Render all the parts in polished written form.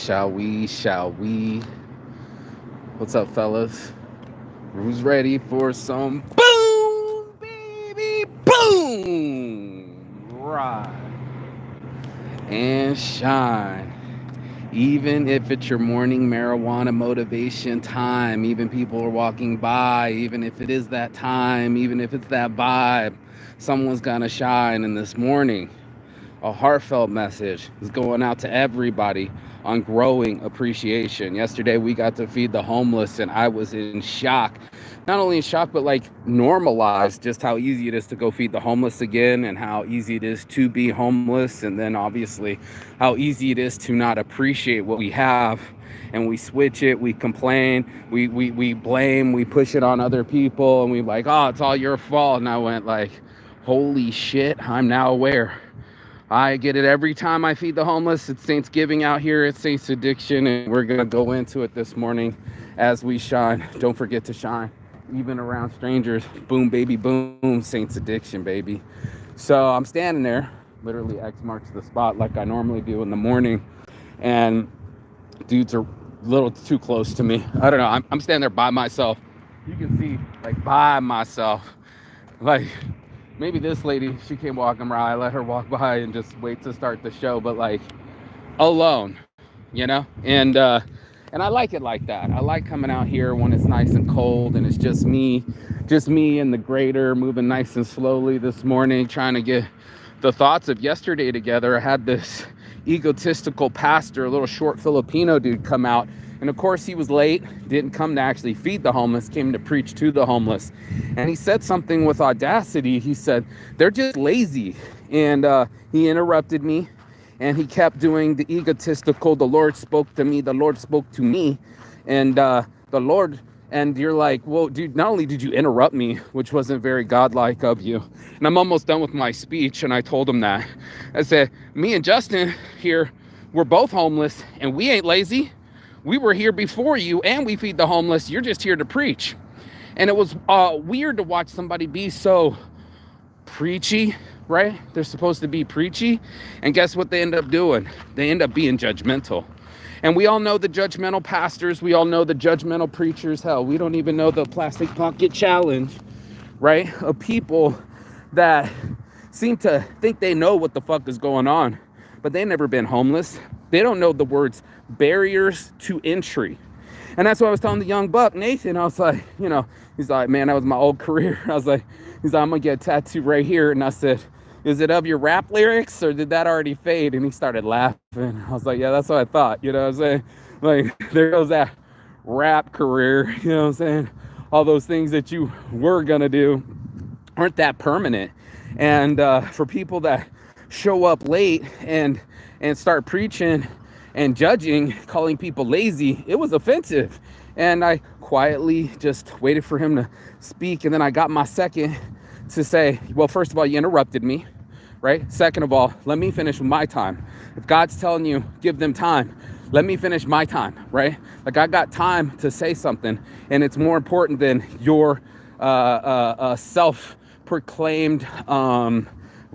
Shall we? Shall we? What's up, fellas? Who's ready for some boom, baby, boom? Right. And shine. Even if it's your morning marijuana motivation time, even people are walking by, even if it is that time, even if it's that vibe, someone's gonna shine. And this morning, a heartfelt message is going out to everybody on growing appreciation. Yesterday, we got to feed the homeless, and I was in shock. Not only in shock, but like normalized just how easy it is to go feed the homeless again, and how easy it is to be homeless, and then obviously how easy it is to not appreciate what we have. And we switch it, we complain, we blame, we push it on other people, and we like, oh, it's all your fault. And I went like, holy shit, I'm now aware. I get it every time I feed the homeless. It's Saints Giving out here at Saints Addiction, and we're going to go into it this morning as we shine. Don't forget to shine, even around strangers. Boom, baby, boom, Saints Addiction, baby. So I'm standing there, literally X marks the spot like I normally do in the morning, and dudes are a little too close to me. I don't know. I'm standing there by myself. You can see, like, by myself. Like, maybe this lady, she came walking by, I let her walk by and just wait to start the show, but like alone, you know? And I like it like that. I like coming out here when it's nice and cold and it's just me and the grader moving nice and slowly this morning, trying to get the thoughts of yesterday together. I had this egotistical pastor, a little short Filipino dude, come out. And of course, he was late, didn't come to actually feed the homeless, came to preach to the homeless. And he said something with audacity. He said, they're just lazy. And he interrupted me, and he kept doing the egotistical, the Lord spoke to me, the Lord spoke to me. And the Lord, and you're like, well, dude, not only did you interrupt me, which wasn't very godlike of you, and I'm almost done with my speech, and I told him that. I said, me and Justin here, we're both homeless, and we ain't lazy. We were here before you, and we feed the homeless. You're just here to preach. And it was weird to watch somebody be so preachy, right? They're supposed to be preachy. And guess what they end up doing? They end up being judgmental. And we all know the judgmental pastors. We all know the judgmental preachers. Hell, we don't even know the plastic pocket challenge, right? Of people that seem to think they know what the fuck is going on, but they've never been homeless. They don't know the words barriers to entry. And that's what I was telling the young buck, Nathan. I was like, you know, he's like, man, that was my old career. I was like, he's like, I'm gonna get a tattoo right here. And I said, is it of your rap lyrics, or did that already fade? And he started laughing. I was like, yeah, that's what I thought. You know what I'm saying? Like, there goes that rap career. You know what I'm saying? All those things that you were gonna do aren't that permanent. And for people that show up late and start preaching and judging, calling people lazy, it was offensive. And I quietly just waited for him to speak. And then I got my second to say, well, first of all, you interrupted me, right? Second of all, let me finish my time. If God's telling you, give them time, let me finish my time, right? Like, I got time to say something, and it's more important than your self-proclaimed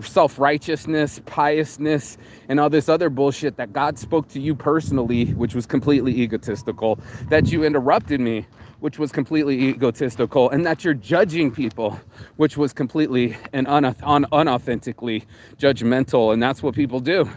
self-righteousness, piousness, and all this other bullshit that God spoke to you personally, which was completely egotistical, that you interrupted me, which was completely egotistical, and that you're judging people, which was completely and unauthentically judgmental. And that's what people do.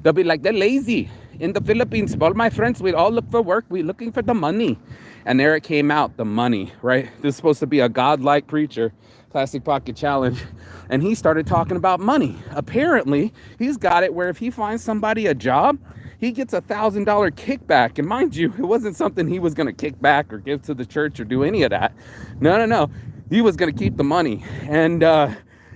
They'll be like, they're lazy. In the Philippines, all my friends, we all look for work. We're looking for the money. And there it came out, the money, right? This is supposed to be a godlike preacher, Plastic Pocket Challenge. And he started talking about money. Apparently, he's got it where if he finds somebody a job, he gets $1,000 kickback. And mind you, it wasn't something he was going to kick back or give to the church or do any of that. No. He was going to keep the money. And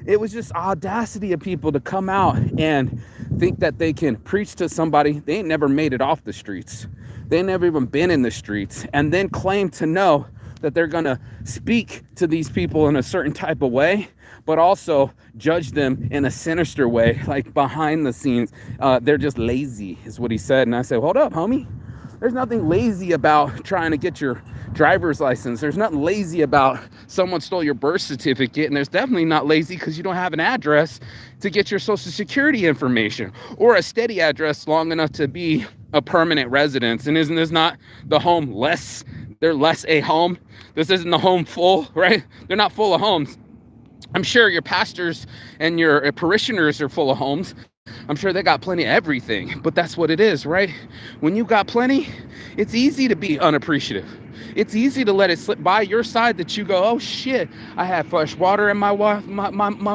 it was just audacity of people to come out and think that they can preach to somebody. They ain't never made it off the streets. They ain't never even been in the streets. And then claim to know that they're going to speak to these people in a certain type of way, but also judge them in a sinister way, like behind the scenes. They're just lazy, is what he said. And I said, hold up, homie. There's nothing lazy about trying to get your driver's license. There's nothing lazy about someone stole your birth certificate. And there's definitely not lazy because you don't have an address to get your social security information, or a steady address long enough to be a permanent residence. And isn't this not the home less? They're less a home. This isn't the home full, right? They're not full of homes. I'm sure your pastors and your parishioners are full of homes. I'm sure they got plenty of everything, but that's what it is, right? When you got plenty, it's easy to be unappreciative. It's easy to let it slip by your side that you go, oh shit, I had fresh water in my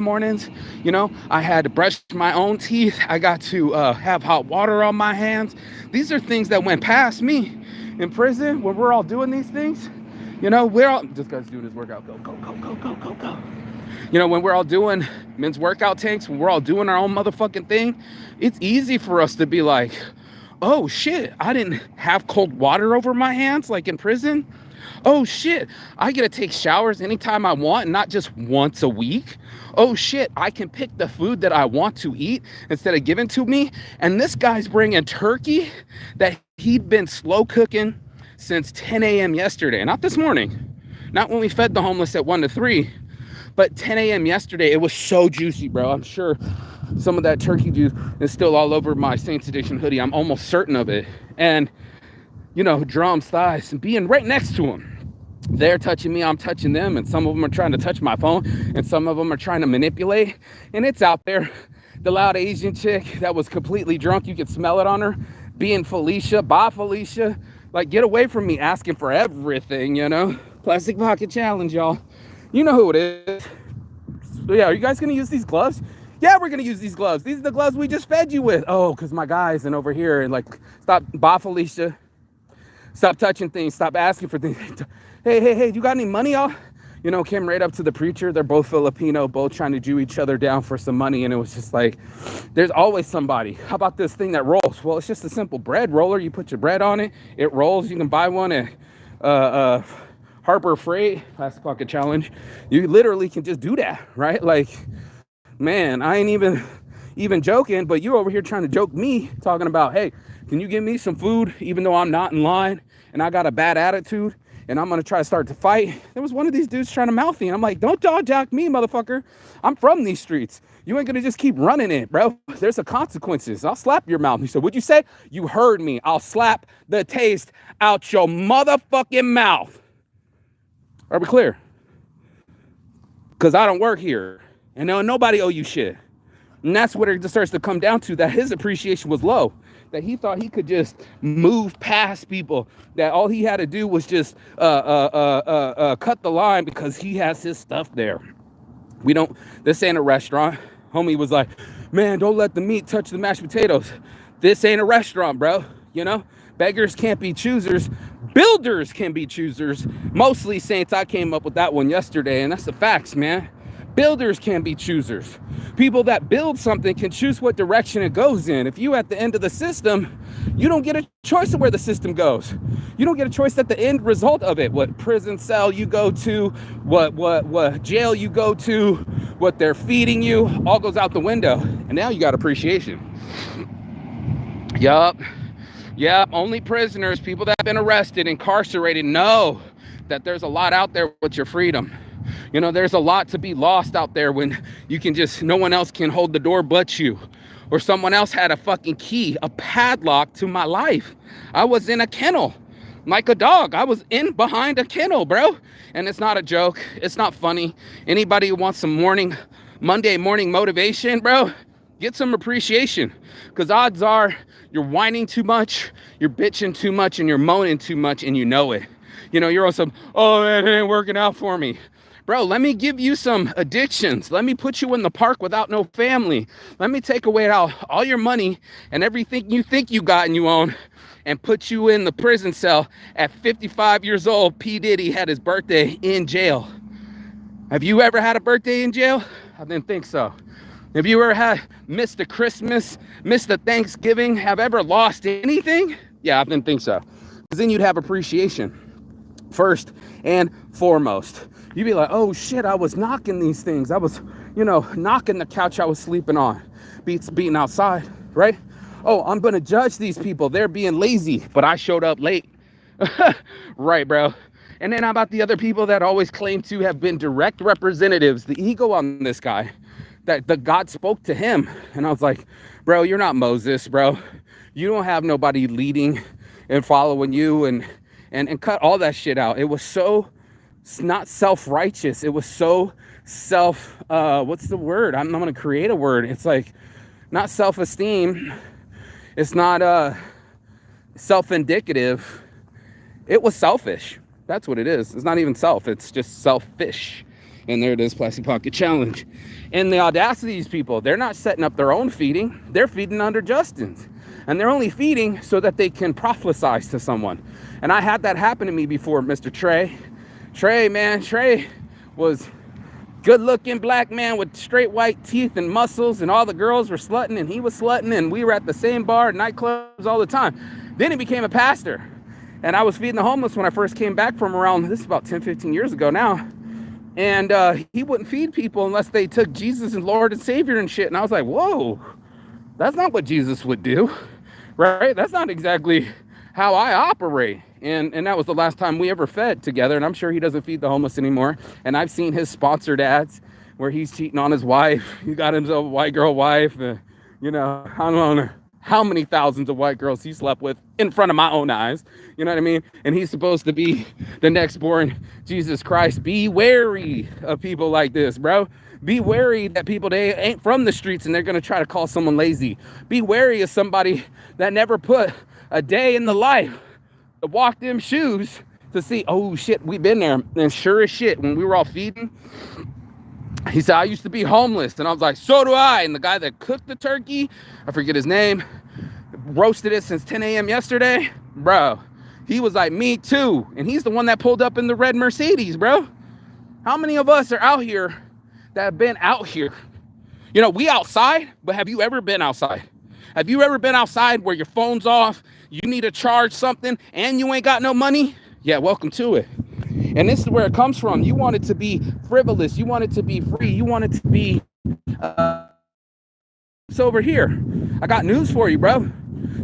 mornings. You know, I had to brush my own teeth. I got to have hot water on my hands. These are things that went past me in prison when we're all doing these things. You know, this guy's doing his workout. Go, go, go, go, go, go, go. You know, when we're all doing men's workout tanks, when we're all doing our own motherfucking thing, it's easy for us to be like, oh shit, I didn't have cold water over my hands like in prison. Oh shit, I get to take showers anytime I want and not just once a week. Oh shit, I can pick the food that I want to eat instead of given to me. And this guy's bringing turkey that he'd been slow cooking since 10 a.m. yesterday. Not this morning, not when we fed the homeless at 1 to 3. But 10 a.m. yesterday, it was so juicy, bro. I'm sure some of that turkey juice is still all over my Saints Edition hoodie. I'm almost certain of it. And, you know, drums, thighs, and being right next to them. They're touching me, I'm touching them. And some of them are trying to touch my phone. And some of them are trying to manipulate. And it's out there. The loud Asian chick that was completely drunk, you could smell it on her. Being Felicia, bye Felicia. Like, get away from me asking for everything, you know? Plastic Pocket Challenge, y'all. You know who it is. So yeah, are you guys going to use these gloves? Yeah, we're going to use these gloves. These are the gloves we just fed you with. Oh, because my guy's in over here. And like, stop, bye, Felicia. Stop touching things. Stop asking for things. Hey, you got any money, y'all? You know, came right up to the preacher. They're both Filipino, both trying to Jew each other down for some money. And it was just like, there's always somebody. How about this thing that rolls? Well, it's just a simple bread roller. You put your bread on it. It rolls. You can buy one at Harbor Freight, Plastic Pocket Challenge. You literally can just do that, right? Like, man, I ain't even joking, but you're over here trying to joke me, talking about, hey, can you give me some food, even though I'm not in line and I got a bad attitude and I'm gonna try to start to fight. There was one of these dudes trying to mouth me. I'm like, don't jaw jack me, motherfucker. I'm from these streets. You ain't gonna just keep running it, bro. There's a consequences. I'll slap your mouth. He said, what'd you say? You heard me. I'll slap the taste out your motherfucking mouth. Are we clear? Because I don't work here. And nobody owe you shit. And that's what it just starts to come down to, that his appreciation was low. That he thought he could just move past people. That all he had to do was just cut the line because he has his stuff there. This ain't a restaurant. Homie was like, man, don't let the meat touch the mashed potatoes. This ain't a restaurant, bro. You know? Beggars can't be choosers. Builders can be choosers. Mostly Saints. I came up with that one yesterday, and that's the facts, man. Builders can be choosers. People that build something can choose what direction it goes in. If you at the end of the system, you don't get a choice of where the system goes. You don't get a choice at the end result of it. What prison cell you go to, what jail you go to, what they're feeding you, all goes out the window. And now you got appreciation. Yup. Yeah, only prisoners, people that have been arrested, incarcerated, know that there's a lot out there with your freedom. You know, there's a lot to be lost out there when you can just, no one else can hold the door but you. Or someone else had a fucking key, a padlock to my life. I was in a kennel, like a dog. I was in behind a kennel, bro. And it's not a joke. It's not funny. Anybody who wants some Monday morning motivation, bro, get some appreciation. Because odds are you're whining too much, you're bitching too much, and you're moaning too much, and you know it. You know, you're on some, oh man, it ain't working out for me. Bro, let me give you some addictions. Let me put you in the park without no family. Let me take away all your money and everything you think you got and you own and put you in the prison cell at 55 years old. P. Diddy had his birthday in jail. Have you ever had a birthday in jail? I didn't think so. Have you ever missed a Christmas, missed a Thanksgiving, have ever lost anything? Yeah, I didn't think so. Because then you'd have appreciation first and foremost. You'd be like, oh shit, I was knocking these things. I was, knocking the couch I was sleeping on, beating outside, right? Oh, I'm going to judge these people. They're being lazy, but I showed up late. Right, bro. And then how about the other people that always claim to have been direct representatives, the ego on this guy, that the God spoke to him. And I was like, bro, you're not Moses, bro. You don't have nobody leading and following you, and cut all that shit out. It was so not self-righteous. It was so self, what's the word? I'm not going to create a word. It's like not self-esteem. It's not self-indicative. It was selfish. That's what it is. It's not even self. It's just selfish. And there it is, Plastic Pocket Challenge. And the audacity of these people, they're not setting up their own feeding. They're feeding under Justin's. And they're only feeding so that they can prophesize to someone. And I had that happen to me before, Mr. Trey. Trey was good-looking black man with straight white teeth and muscles, and all the girls were slutting, and he was slutting, and we were at the same bar, nightclubs all the time. Then he became a pastor. And I was feeding the homeless when I first came back from around, this is about 10, 15 years ago now. And he wouldn't feed people unless they took Jesus and Lord and Savior and shit. And I was like, whoa, that's not what Jesus would do, right? That's not exactly how I operate. And that was the last time we ever fed together. And I'm sure he doesn't feed the homeless anymore. And I've seen his sponsored ads where he's cheating on his wife. He got himself a white girl wife. You know, I don't know how many thousands of white girls he slept with in front of my own eyes. You know what I mean? And he's supposed to be the next born Jesus Christ. Be wary of people like this, bro. Be wary that people, they ain't from the streets and they're going to try to call someone lazy. Be wary of somebody that never put a day in the life to walk them shoes to see, oh shit, we've been there. And sure as shit, when we were all feeding, he said, I used to be homeless. And I was like, so do I. And the guy that cooked the turkey, I forget his name, roasted it since 10 a.m. yesterday. Bro, he was like, me too. And he's the one that pulled up in the red Mercedes, bro. How many of us are out here that have been out here? You know, we outside, but have you ever been outside? Have you ever been outside where your phone's off, you need to charge something, and you ain't got no money? Yeah, welcome to it. And this is where it comes from. You want it to be frivolous. You want it to be free. You want it to be, it's over here. I got news for you, bro.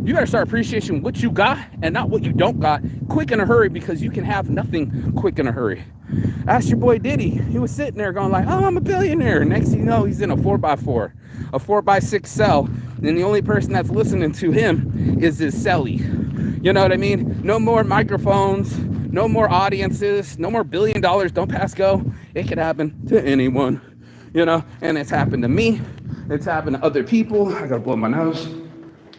You gotta start appreciating what you got and not what you don't got quick in a hurry, because you can have nothing quick in a hurry. Ask your boy Diddy. He was sitting there going like, oh, I'm a billionaire. Next thing you know, he's in a 4x4, a 4x6 cell. And the only person that's listening to him is his celly. You know what I mean? No more microphones, no more audiences, no more $1 billion. Don't pass go. It could happen to anyone, you know? And it's happened to me. It's happened to other people. I gotta blow my nose.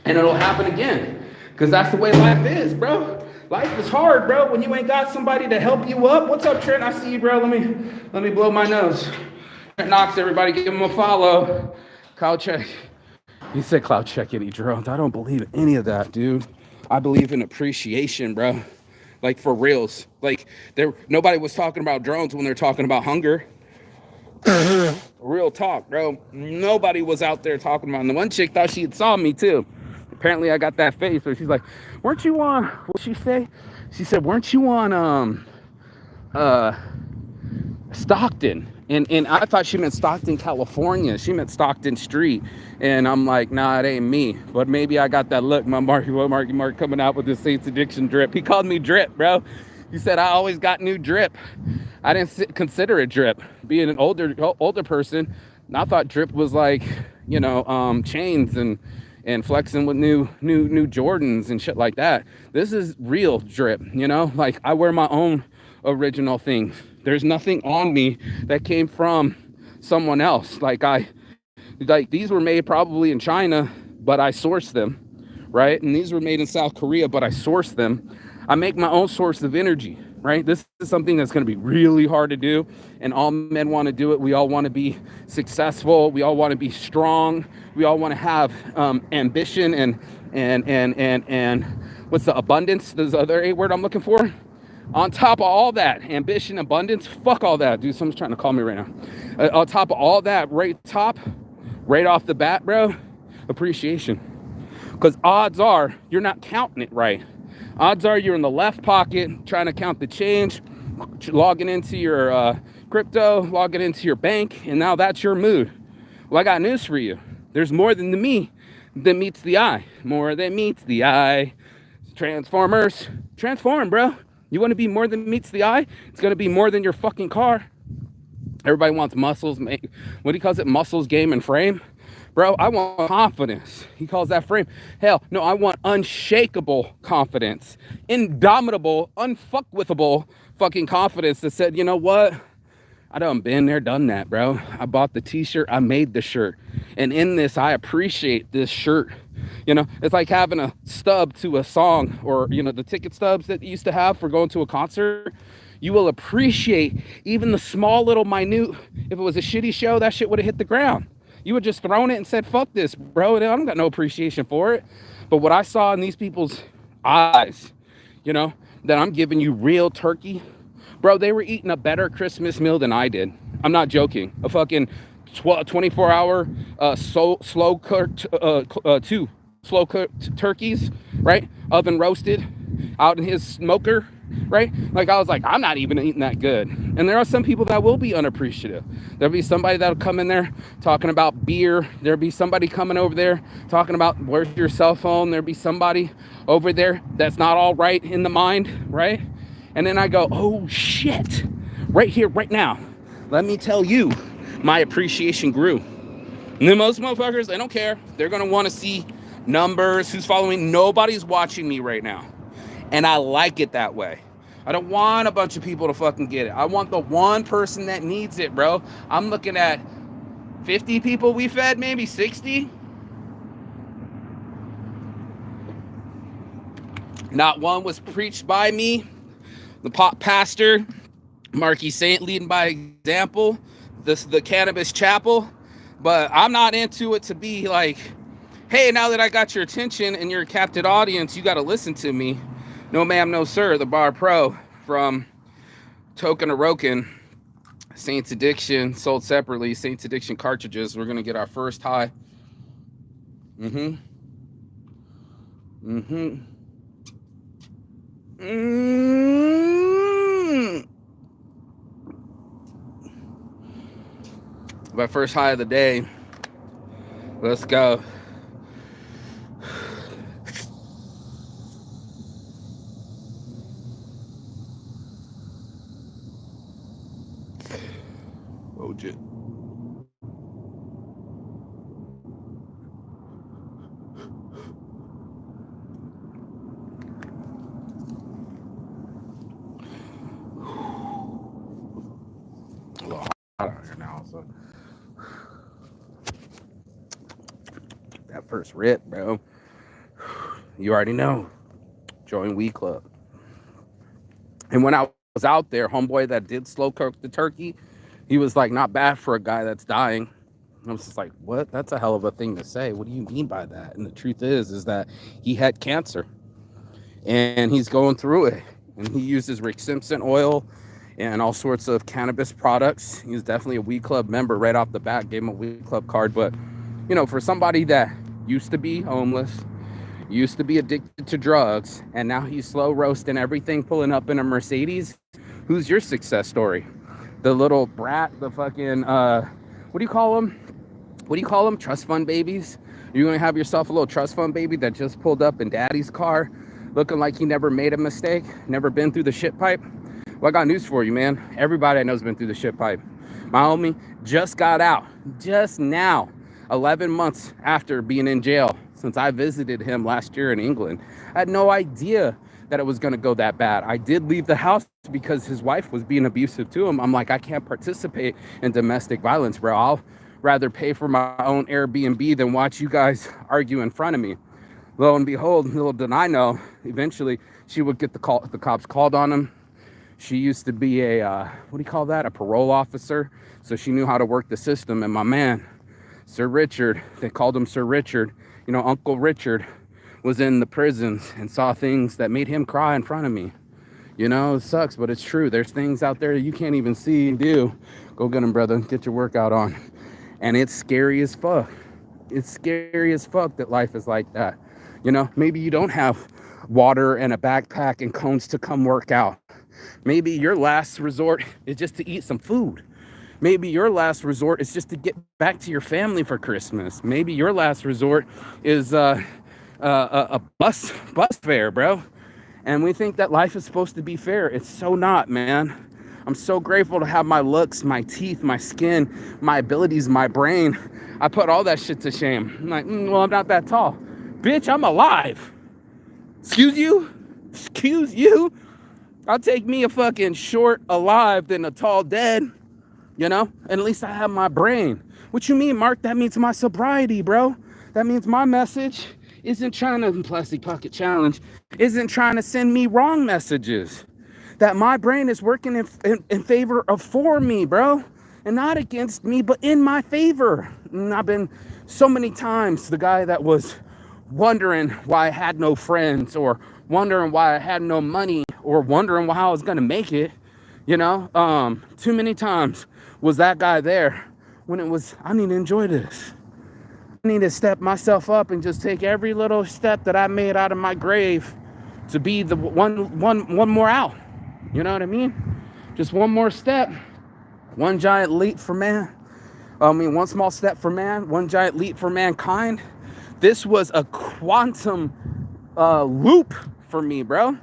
And it'll happen again, because that's the way life is, bro. Life is hard, bro, when you ain't got somebody to help you up. What's up, Trent? I see you, bro. Let me blow my nose. Trent Knox, everybody, give him a follow. Cloud check. He said cloud check any drones. I don't believe any of that, dude. I believe in appreciation, bro. Like, for reals. Like, nobody was talking about drones when they're talking about hunger. Real talk, bro. Nobody was out there talking about it. And the one chick thought she had saw me, too. Apparently I got that face, so she's like, weren't you on, what'd she say? She said, weren't you on Stockton? And I thought she meant Stockton, California. She meant Stockton Street. And I'm like, nah, it ain't me. But maybe I got that look. My Marky Mark coming out with this Saints Addiction drip. He called me drip, bro. He said I always got new drip. I didn't consider it drip. Being an older person, I thought drip was like, you know, chains and flexing with new Jordans and shit like that. This is real drip, you know? Like, I wear my own original things. There's nothing on me that came from someone else. Like these were made probably in China, but I sourced them, right? And these were made in South Korea, but I sourced them. I make my own source of energy, right? This is something that's going to be really hard to do, and all men want to do it. We all want to be successful. We all want to be strong. We all want to have ambition and what's the abundance? There's the other A word I'm looking for. On top of all that, ambition, abundance, fuck all that, dude. Someone's trying to call me right now. On top of all that, right off the bat, bro, appreciation. Because odds are you're not counting it right. Odds are you're in the left pocket trying to count the change, logging into your crypto, logging into your bank, and now that's your mood. Well, I got news for you. There's more than the me that meets the eye. More than meets the eye. Transformers. Transform, bro. You want to be more than meets the eye? It's going to be more than your fucking car. Everybody wants muscles. What he calls it? Muscles, game, and frame. Bro, I want confidence. He calls that frame. Hell, no, I want unshakable confidence. Indomitable, unfuckwithable fucking confidence that said, you know what? I done been there, done that, bro. I bought the t-shirt, I made the shirt. And in this, I appreciate this shirt. You know, it's like having a stub to a song, or, you know, the ticket stubs that you used to have for going to a concert. You will appreciate even the small little minute. If it was a shitty show, that shit would have hit the ground. You would just thrown it and said, fuck this, bro. I don't got no appreciation for it. But what I saw in these people's eyes, you know, that I'm giving you real turkey. Bro, they were eating a better Christmas meal than I did. I'm not joking. A fucking 24-hour slow cooked turkeys, right? Oven roasted out in his smoker, right? Like, I was like, I'm not even eating that good. And there are some people that will be unappreciative. There'll be somebody that'll come in there talking about beer. There'll be somebody coming over there talking about where's your cell phone. There'll be somebody over there that's not all right in the mind, right? And then I go, oh shit, right here, right now. Let me tell you, my appreciation grew. And then most motherfuckers, they don't care. They're gonna wanna see numbers, who's following. Nobody's watching me right now. And I like it that way. I don't want a bunch of people to fucking get it. I want the one person that needs it, bro. I'm looking at 50 people we fed, maybe 60. Not one was preached by me. The pop pastor, Marky Saint, leading by example, the Cannabis Chapel. But I'm not into it to be like, hey, now that I got your attention and you're a captive audience, you got to listen to me. No, ma'am, no, sir. The Bar Pro from Token Aroken, Saints Addiction, sold separately, Saints Addiction cartridges. We're going to get our first high. My first high of the day. Let's go. Oh, shit. Now, so that first rip, bro, you already know. Join Weed Club. And when I was out there, homeboy that did slow cook the turkey, he was like, not bad for a guy that's dying. I was just like, what? That's a hell of a thing to say. What do you mean by that? And the truth is that he had cancer and he's going through it. And he uses Rick Simpson oil and all sorts of cannabis products. He's definitely a Weed Club member right off the bat. Gave him a Weed Club card. But, you know, for somebody that used to be homeless, used to be addicted to drugs, and now he's slow roasting everything, pulling up in a Mercedes, who's your success story? The little brat, the fucking, what do you call them? What do you call them? Trust fund babies? You're going to have yourself a little trust fund baby that just pulled up in daddy's car, looking like he never made a mistake, never been through the shit pipe? Well, I got news for you, man. Everybody I know has been through the shit pipe. My homie just got out, just now, 11 months after being in jail, since I visited him last year in England. I had no idea that it was going to go that bad. I did leave the house because his wife was being abusive to him. I'm like, I can't participate in domestic violence, bro. I'll rather pay for my own Airbnb than watch you guys argue in front of me. Lo and behold, little did I know, eventually she would get the cops called on him. She used to be a, what do you call that? A parole officer. So she knew how to work the system. And my man, Sir Richard, they called him Sir Richard. You know, Uncle Richard was in the prisons and saw things that made him cry in front of me. You know, it sucks, but it's true. There's things out there that you can't even see and do. Go get them, brother. Get your workout on. And it's scary as fuck. It's scary as fuck that life is like that. You know, maybe you don't have water and a backpack and cones to come work out. Maybe your last resort is just to eat some food. Maybe your last resort is just to get back to your family for Christmas. Maybe your last resort is a bus fare, bro. And we think that life is supposed to be fair. It's so not, man. I'm so grateful to have my looks, my teeth, my skin, my abilities, my brain. I put all that shit to shame. I'm like, well, I'm not that tall. Bitch, I'm alive. Excuse you? Excuse you? I'll take me a fucking short alive than a tall dead, you know? And at least I have my brain. What you mean, Mark? That means my sobriety, bro. That means my message isn't trying to, Plastic Pocket Challenge, isn't trying to send me wrong messages. That my brain is working in favor of for me, bro. And not against me, but in my favor. And I've been so many times the guy that was wondering why I had no friends, or wondering why I had no money, or wondering why I was gonna make it, you know. Too many times was that guy there when it was, I need to enjoy this. I need to step myself up and just take every little step that I made out of my grave to be the one more out. You know what I mean? Just one more step. One giant leap for man. One small step for man, one giant leap for mankind. This was a quantum loop for me, bro.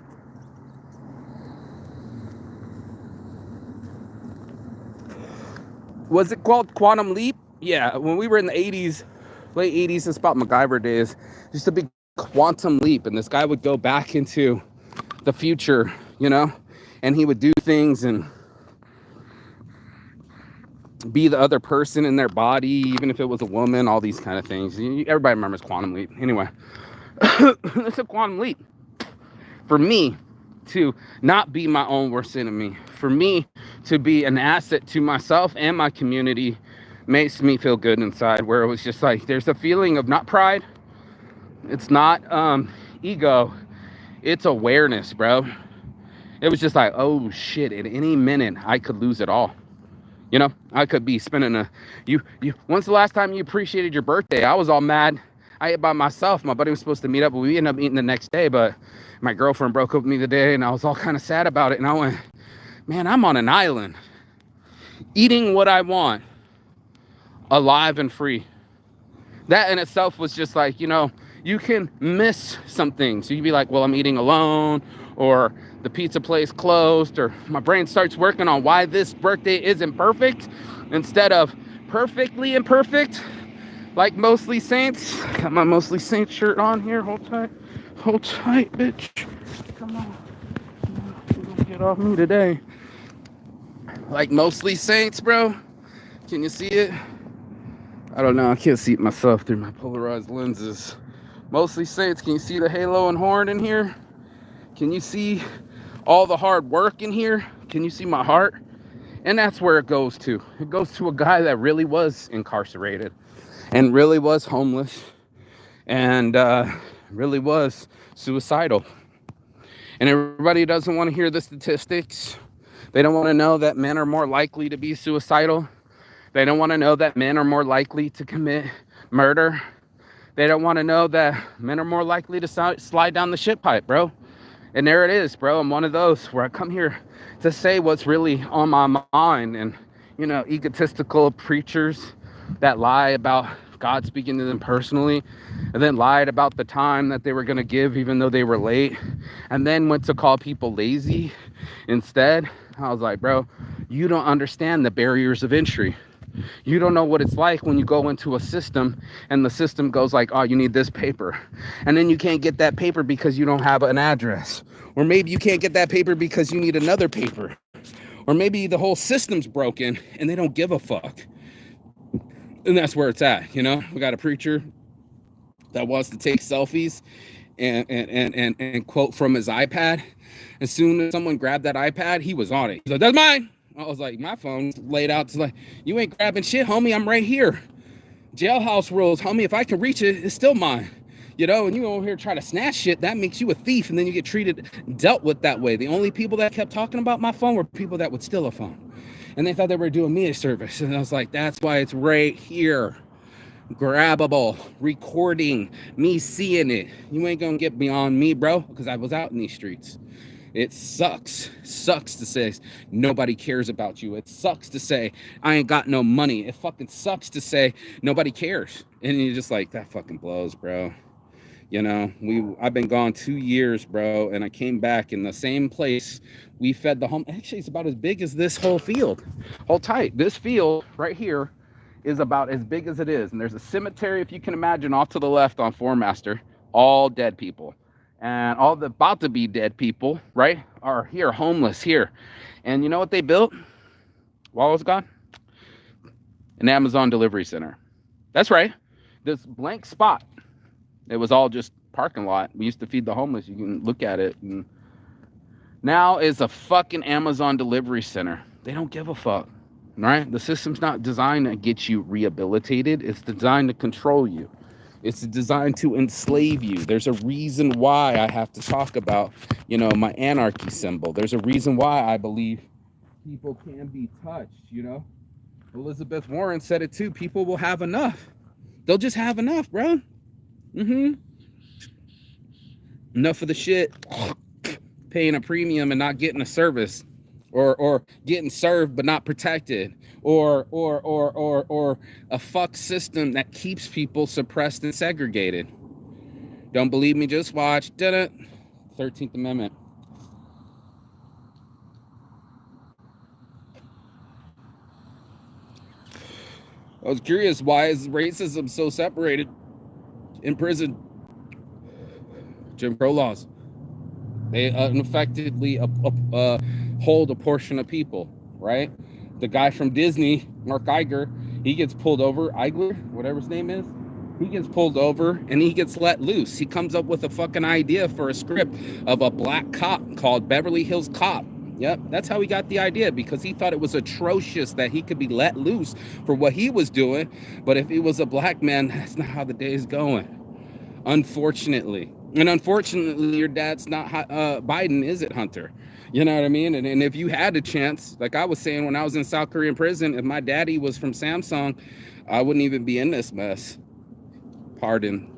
Was it called Quantum Leap? Yeah, when we were in the 80s, late 80s, it's about MacGyver days, just a big quantum leap. And this guy would go back into the future, you know, and he would do things and be the other person in their body, even if it was a woman, all these kind of things. Everybody remembers Quantum Leap. Anyway, it's a quantum leap for me to not be my own worst enemy, for me to be an asset to myself and my community. Makes me feel good inside, where it was just like, there's a feeling of not pride, it's not ego, it's awareness, bro. It was just like, oh shit, at any minute I could lose it all. You know, I could be spending when's the last time you appreciated your birthday? I was all mad. I ate by myself. My buddy was supposed to meet up, but we ended up eating the next day. But my girlfriend broke up with me the day, and I was all kind of sad about it. And I went, man, I'm on an island, eating what I want, alive and free. That in itself was just like, you know, you can miss some things. So you'd be like, well, I'm eating alone, or the pizza place closed, or my brain starts working on why this birthday isn't perfect instead of perfectly imperfect, like Mostly Saints. Got my Mostly Saints shirt on here. Hold tight, bitch. Come on, you're gonna get off me today. Like Mostly Saints, bro. Can you see it? I don't know. I can't see it myself through my polarized lenses. Mostly Saints. Can you see the halo and horn in here? Can you see all the hard work in here? Can you see my heart? And that's where it goes to. It goes to a guy that really was incarcerated and really was homeless and really was suicidal. And everybody doesn't want to hear the statistics. They don't want to know that men are more likely to be suicidal. They don't want to know that men are more likely to commit murder. They don't want to know that men are more likely to slide down the shit pipe, bro. And there it is, bro. I'm one of those where I come here to say what's really on my mind. And, you know, egotistical preachers that lie about God speaking to them personally, and then lied about the time that they were going to give even though they were late, and then went to call people lazy instead. I was like, bro, you don't understand the barriers of entry. You don't know what it's like when you go into a system and the system goes like, oh, you need this paper. And then you can't get that paper because you don't have an address. Or maybe you can't get that paper because you need another paper. Or maybe the whole system's broken and they don't give a fuck. And that's where it's at, you know? We got a preacher that wants to take selfies and quote from his iPad. As soon as someone grabbed that iPad, he was on it. He's like, that's mine. I was like, my phone's laid out to like, you ain't grabbing shit, homie. I'm right here. Jailhouse rules, homie. If I can reach it, it's still mine. You know, and you over here try to snatch shit, that makes you a thief, and then you get dealt with that way. The only people that kept talking about my phone were people that would steal a phone. And they thought they were doing me a service. And I was like, that's why it's right here. Grabbable, recording, me seeing it. You ain't gonna get beyond me, bro, because I was out in these streets. It sucks to say nobody cares about you. It sucks to say I ain't got no money. It fucking sucks to say nobody cares. And you're just like, that fucking blows, bro. You know, I've been gone 2 years, bro, and I came back in the same place we fed the home. Actually, it's about as big as this whole field. Hold tight. This field right here is about as big as it is. And there's a cemetery, if you can imagine, off to the left on Four-Master, all dead people. And all the about to be dead people, right, are here, homeless here. And you know what they built while I was gone? An Amazon delivery center. That's right. This blank spot, it was all just parking lot. We used to feed the homeless. You can look at it. And now is a fucking Amazon delivery center. They don't give a fuck, right? The system's not designed to get you rehabilitated. It's designed to control you. It's designed to enslave you. There's a reason why I have to talk about, you know, my anarchy symbol. There's a reason why I believe people can be touched, you know? Elizabeth Warren said it too. People will have enough. They'll just have enough, bro. Enough of the shit. Paying a premium and not getting a service, or getting served but not protected, or a fuck system that keeps people suppressed and segregated. Don't believe me? Just watch. 13th Amendment. I was curious, why is racism so separated in prison? Jim Crow laws. They unaffectedly hold a portion of people, right? The guy from Disney, Mark Iger, he gets pulled over, Igler, whatever his name is, he gets pulled over and he gets let loose. He comes up with a fucking idea for a script of a black cop called Beverly Hills Cop. Yep, that's how he got the idea, because he thought it was atrocious that he could be let loose for what he was doing. But if he was a black man, that's not how the day is going, unfortunately. And unfortunately, your dad's not Biden, is it, Hunter? You know what I mean? And if you had a chance, like I was saying, when I was in South Korean prison, if my daddy was from Samsung, I wouldn't even be in this mess. Pardon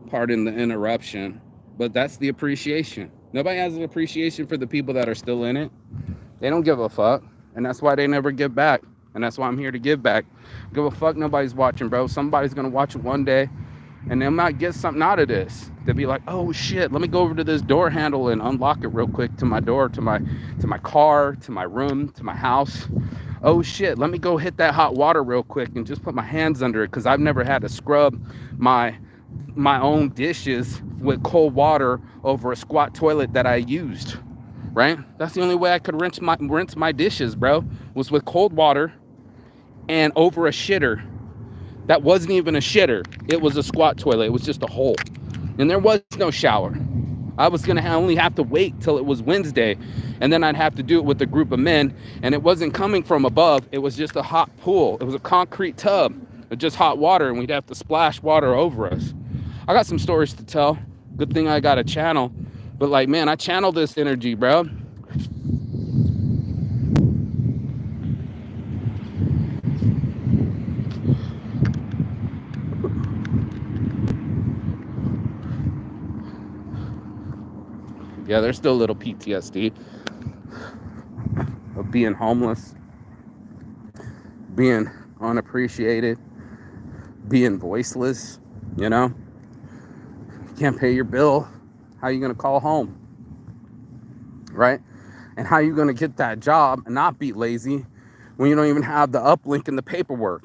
the interruption, but that's the appreciation. Nobody has an appreciation for the people that are still in it. They don't give a fuck, and that's why they never give back. And that's why I'm here to give back. Give a fuck, nobody's watching, bro. Somebody's gonna watch it one day, and they might get something out of this. They'll be like, oh shit, let me go over to this door handle and unlock it real quick to my door, to my car, to my room, to my house. Oh shit, let me go hit that hot water real quick and just put my hands under it, because I've never had to scrub my own dishes with cold water over a squat toilet that I used, right? That's the only way I could rinse my dishes, bro, was with cold water and over a shitter. That wasn't even a shitter. It was a squat toilet. It was just a hole. And there was no shower. I was going to only have to wait till it was Wednesday, and then I'd have to do it with a group of men, and it wasn't coming from above. It was just a hot pool. It was a concrete tub of just hot water, and we'd have to splash water over us. I got some stories to tell. Good thing I got a channel. But like, man, I channel this energy, bro. Yeah, there's still a little PTSD of being homeless, being unappreciated, being voiceless, you know? You can't pay your bill. How are you going to call home? Right? And how are you going to get that job and not be lazy when you don't even have the uplink in the paperwork?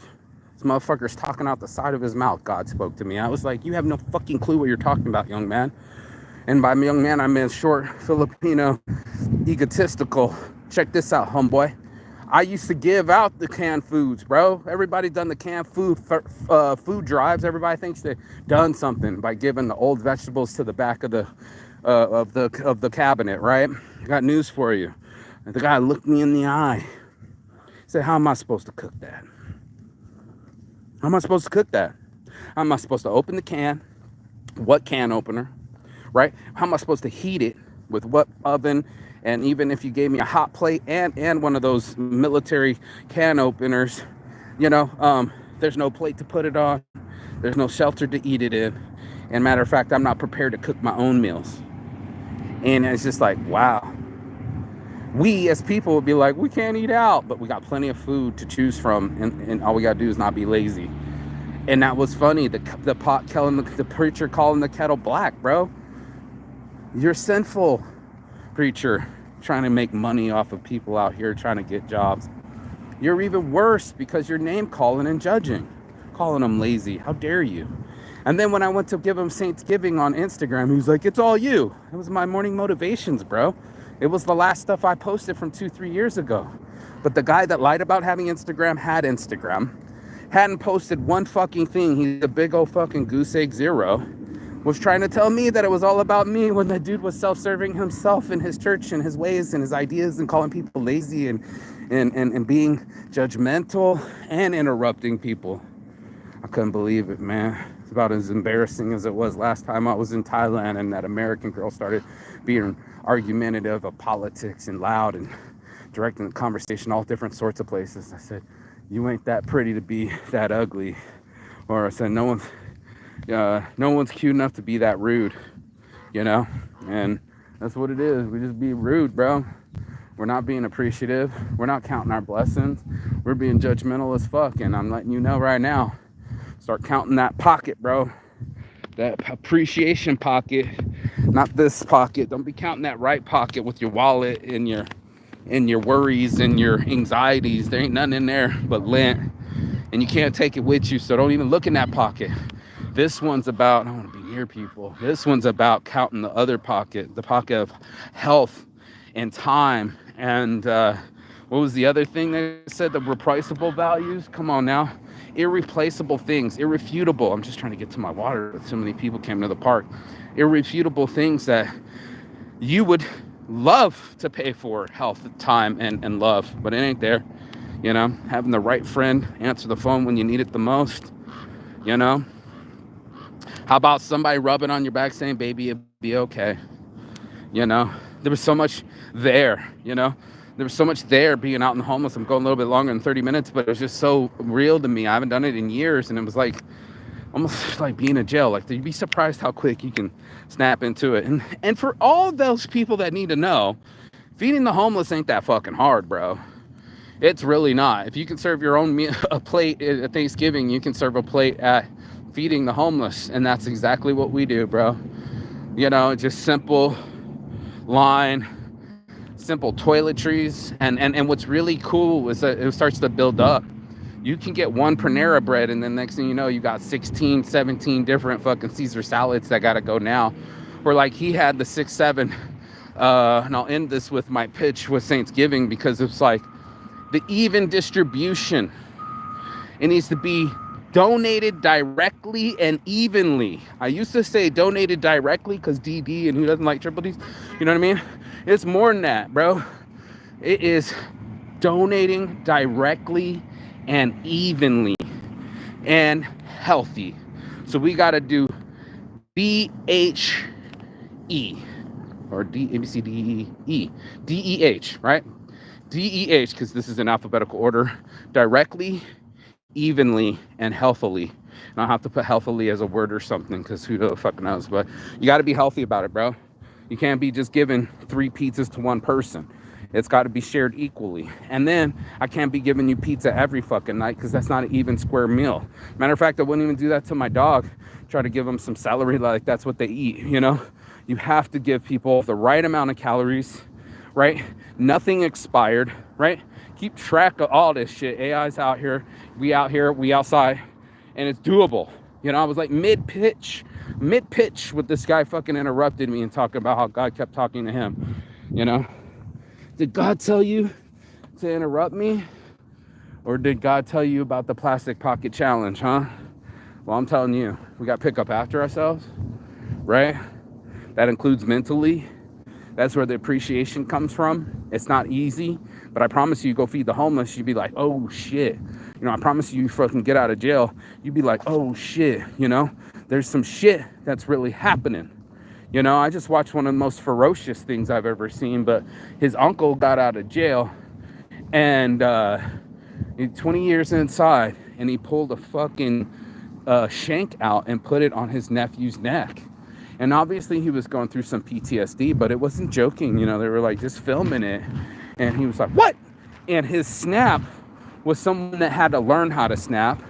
This motherfucker's talking out the side of his mouth. God spoke to me. I was like, you have no fucking clue what you're talking about, young man. And by young man, I mean short, Filipino, egotistical. Check this out, homeboy. I used to give out the canned foods, bro. Everybody done the canned food drives. Everybody thinks they've done something by giving the old vegetables to the back of the cabinet, right? I got news for you. And the guy looked me in the eye. He said, how am I supposed to cook that? How am I supposed to cook that? How am I supposed to open the can? What can opener? Right? How am I supposed to heat it? With what oven? And even if you gave me a hot plate and one of those military can openers, you know, there's no plate to put it on. There's no shelter to eat it in. And matter of fact, I'm not prepared to cook my own meals. And it's just like, wow. We as people would be like, we can't eat out, but we got plenty of food to choose from. And all we got to do is not be lazy. And that was funny. The pot calling the preacher calling the kettle black, bro. You're sinful, preacher, trying to make money off of people out here trying to get jobs. You're even worse because you're name calling and judging, calling them lazy. How dare you? And then when I went to give him Saintsgiving on Instagram, he was like, it's all you. It was my morning motivations, bro. It was the last stuff I posted from 2-3 years ago. But the guy that lied about having Instagram had Instagram, hadn't posted one fucking thing. He's a big old fucking goose egg zero. Was trying to tell me that it was all about me when the dude was self-serving himself in his church and his ways and his ideas and calling people lazy and being judgmental and interrupting people. I couldn't believe it, man. It's about as embarrassing as it was last time I was in Thailand and that American girl started being argumentative of politics and loud and directing the conversation all different sorts of places. I said, you ain't that pretty to be that ugly. Or I said, no one's cute enough to be that rude, you know? And that's what it is. We just be rude, bro. We're not being appreciative. We're not counting our blessings. We're being judgmental as fuck. And I'm letting you know right now, start counting that pocket, bro. That appreciation pocket, not this pocket. Don't be counting that right pocket with your wallet and your worries and your anxieties. There ain't nothing in there but lint. And you can't take it with you, so don't even look in that pocket. This one's about, I want to be near people. This one's about counting the other pocket, the pocket of health and time. And what was the other thing they said? The replaceable values? Come on now. Irreplaceable things, irrefutable. I'm just trying to get to my water. So many people came to the park. Irrefutable things that you would love to pay for, health, time, and love, but it ain't there. You know, having the right friend answer the phone when you need it the most. You know, how about somebody rubbing on your back saying, baby, it'll be okay. You know, there was so much there, you know. There was so much there being out in the homeless. I'm going a little bit longer than 30 minutes, but it was just so real to me. I haven't done it in years, and it was like almost like being in jail. Like, you'd be surprised how quick you can snap into it. And for all those people that need to know, feeding the homeless ain't that fucking hard, bro. It's really not. If you can serve your own meal, a plate at Thanksgiving, you can serve a plate at feeding the homeless, and that's exactly what we do, bro. You know, just simple line, simple toiletries, and what's really cool is that it starts to build up. You can get one Panera bread, and then next thing you know, you got 16, 17 different fucking Caesar salads that gotta go now. Or like he had the 6, 7, and I'll end this with my pitch with Saintsgiving, because it's like the even distribution. It needs to be donated directly and evenly. I used to say donated directly because DD, and who doesn't like triple Ds? You know what I mean? It's more than that, bro. It is donating directly and evenly and healthy. So we got to do DHE or DEH, right? DEH, because this is in alphabetical order. Directly, evenly, and healthily. And I'll have to put healthily as a word or something, because who the fuck knows. But you got to be healthy about it, bro. You can't be just giving 3 pizzas to one person. It's got to be shared equally. And then I can't be giving you pizza every fucking night, because that's not an even square meal. Matter of fact, I wouldn't even do that to my dog. Try to give them some celery like that's what they eat, you know? You have to give people the right amount of calories, right? Nothing expired, right? Keep track of all this shit. AI's out here, we outside, and it's doable. You know, I was like mid-pitch with this guy fucking interrupted me and talking about how God kept talking to him, you know? Did God tell you to interrupt me? Or did God tell you about the plastic pocket challenge, huh? Well, I'm telling you, we got to pick up after ourselves, right? That includes mentally. That's where the appreciation comes from. It's not easy, but I promise you, go feed the homeless, you'd be like, oh shit. You know, I promise you fucking get out of jail, you'd be like, oh shit, you know? There's some shit that's really happening. You know, I just watched one of the most ferocious things I've ever seen, but his uncle got out of jail, and 20 years inside, and he pulled a fucking shank out and put it on his nephew's neck. And obviously he was going through some PTSD, but it wasn't joking. You know, they were like just filming it. And he was like, what? And his snap was someone that had to learn how to snap.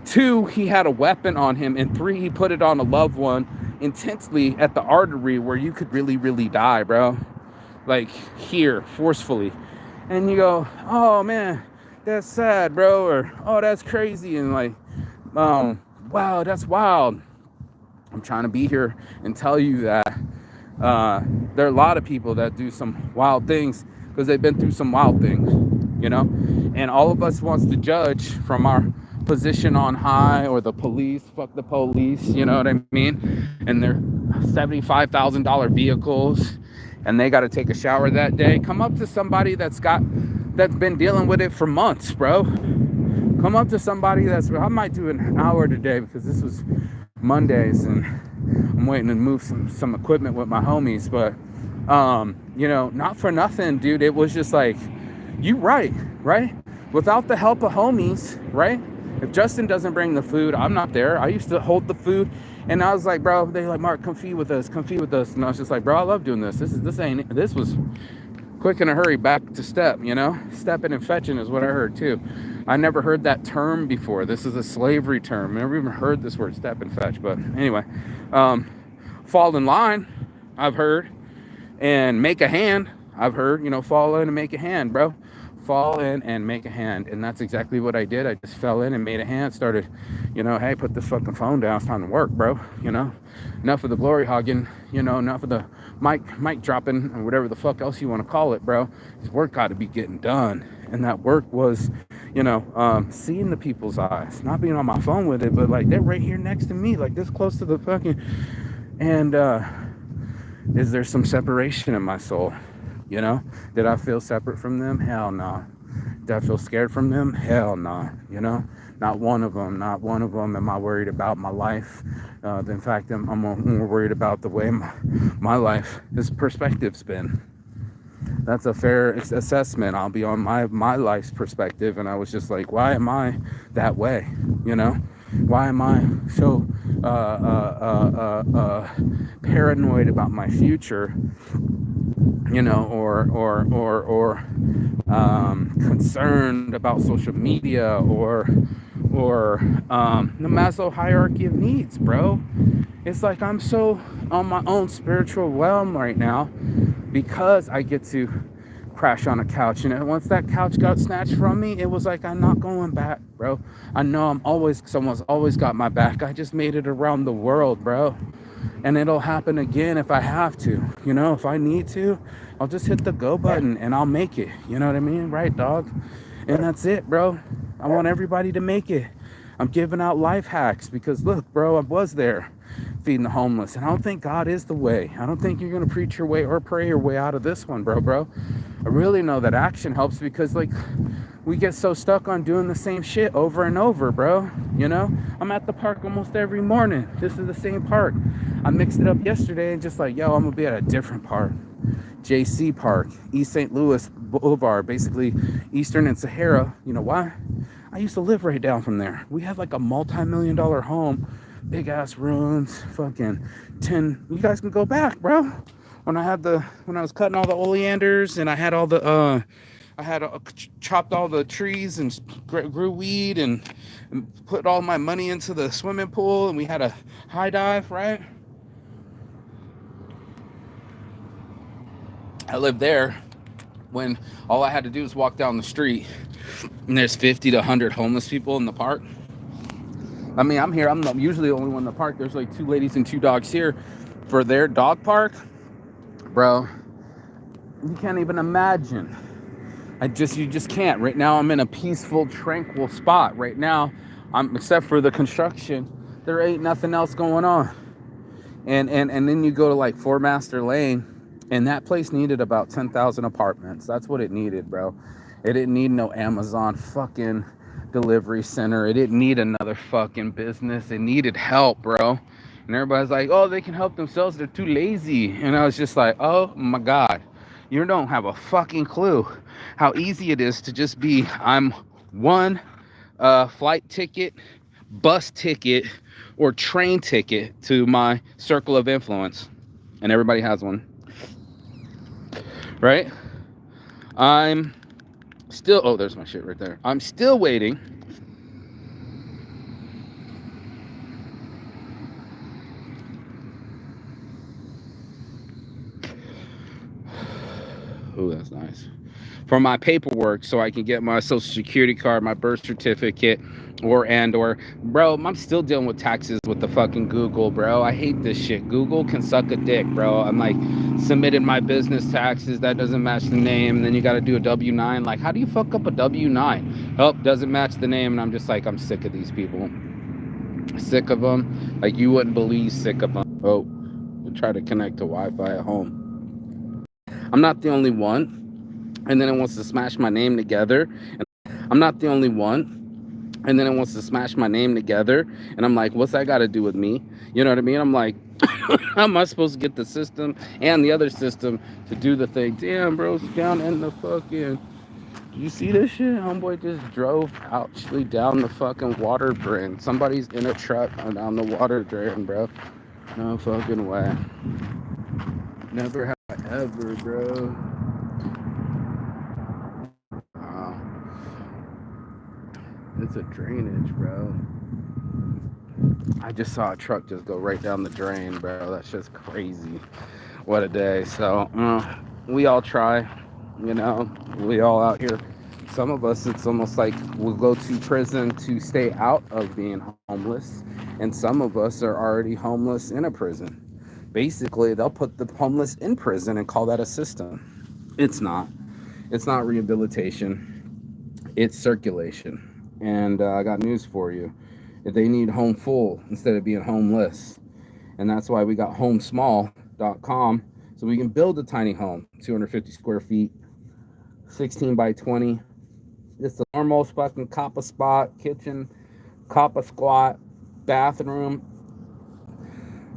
2, he had a weapon on him. And 3, he put it on a loved one intensely at the artery where you could really, really die, bro. Like here, forcefully. And you go, oh man, that's sad, bro. Or, oh, that's crazy. And like, wow, that's wild. I'm trying to be here and tell you that there are a lot of people that do some wild things because they've been through some wild things, you know? And all of us wants to judge from our position on high, or the police, fuck the police, you know what I mean? And their $75,000 vehicles, and they got to take a shower that day. Come up to somebody that's been dealing with it for months, bro. Come up to somebody I might do an hour today because this was Mondays and I'm waiting to move some equipment with my homies. But you know, not for nothing, dude, it was just like, you right? Without the help of homies, right? If Justin doesn't bring the food, I'm not there. I used to hold the food, and I was like, bro, they like, Mark, come feed with us, and I was just like, bro, I love doing this. This was quick in a hurry, back to step, you know? Stepping and fetching is what I heard too. I never heard that term before. This is a slavery term. I never even heard this word, step and fetch. But anyway, fall in line, I've heard, and make a hand, I've heard, you know, fall in and make a hand, bro. Fall in and make a hand. And that's exactly what I did. I just fell in and made a hand, started, you know, hey, put this fucking phone down, it's time to work, bro. You know, enough of the glory hogging, you know, enough of the mic dropping, or whatever the fuck else you want to call it, bro. This work got to be getting done. And that work was, you know, seeing the people's eyes, not being on my phone with it, but like they're right here next to me, like this close to the fucking, and is there some separation in my soul? You know, did I feel separate from them? Hell no. Did I feel scared from them? Hell no. You know, not one of them am I worried about my life. In fact, I'm more worried about the way my life, this perspective's been. That's a fair assessment. I'll be on my life's perspective, and I was just like, why am I that way? You know, why am I so paranoid about my future? You know, or concerned about social media, or the Maslow hierarchy of needs, bro. It's like I'm so on my own spiritual realm right now because I get to crash on a couch. And once that couch got snatched from me, it was like, I'm not going back, bro. I know someone's always got my back. I just made it around the world, bro. And it'll happen again if I have to, you know, if I need to, I'll just hit the go button and I'll make it. You know what I mean? Right, dog? And that's it, bro. I want everybody to make it. I'm giving out life hacks because look, bro, I was there feeding the homeless, and I don't think God is the way. I don't think you're going to preach your way or pray your way out of this one, bro. I really know that action helps because like we get so stuck on doing the same shit over and over, bro. You know, I'm at the park almost every morning. This is the same park. I mixed it up yesterday and just like, yo, I'm gonna be at a different park. JC Park, East St. Louis Boulevard, basically Eastern and Sahara. You know why? I used to live right down from there. We had like a multi-million-dollar home, big ass rooms, fucking 10. You guys can go back, bro. When I was cutting all the oleanders and I had all the chopped all the trees and grew weed and put all my money into the swimming pool, and we had a high dive, right? I lived there when all I had to do was walk down the street and there's 50 to 100 homeless people in the park. I mean, I'm here. I'm usually the only one in the park. There's like 2 ladies and 2 dogs here for their dog park. Bro, you can't even imagine. You just can't. Right now, I'm in a peaceful, tranquil spot. Right now, except for the construction, there ain't nothing else going on. And then you go to like Four Master Lane, and that place needed about 10,000 apartments. That's what it needed, bro. It didn't need no Amazon fucking delivery center. It didn't need another fucking business. It needed help, bro. And everybody's like, oh, they can help themselves. They're too lazy. And I was just like, oh my God, you don't have a fucking clue how easy it is to just be, I'm one flight ticket, bus ticket, or train ticket to my circle of influence. And everybody has one. Right? I'm still, oh, there's my shit right there. I'm still waiting Oh, that's nice. For my paperwork so I can get my social security card, my birth certificate, or bro, I'm still dealing with taxes with the fucking Google, bro. I hate this shit. Google can suck a dick, bro. I'm like submitted my business taxes, that doesn't match the name, and then you got to do a W-9. Like, how do you fuck up a W-9? Oh, doesn't match the name, and I'm just like, I'm sick of these people. Sick of them. Like, you wouldn't believe sick of them. Oh, we try to connect to Wi-Fi at home. I'm not the only one. And then it wants to smash my name together. And I'm not the only one. And then it wants to smash my name together. And I'm like, what's that got to do with me? You know what I mean? I'm like, how am I supposed to get the system and the other system to do the thing? Damn, bro, it's down in the fucking... Do you see this shit? Homeboy just drove actually down the fucking water drain. Somebody's in a truck down the water drain, bro. No fucking way. Never have I ever, bro. It's a drainage, bro. I just saw a truck just go right down the drain, bro. That's just crazy. What a day. So, we all try, you know, we all out here. Some of us, it's almost like we'll go to prison to stay out of being homeless. And some of us are already homeless in a prison. Basically, they'll put the homeless in prison and call that a system. It's not. It's not rehabilitation. It's circulation. And I got news for you. They need home full instead of being homeless. And that's why we got homesmall.com. So we can build a tiny home, 250 square feet, 16 by 20. It's a normal fucking coppa spot, kitchen, coppa squat, bathroom,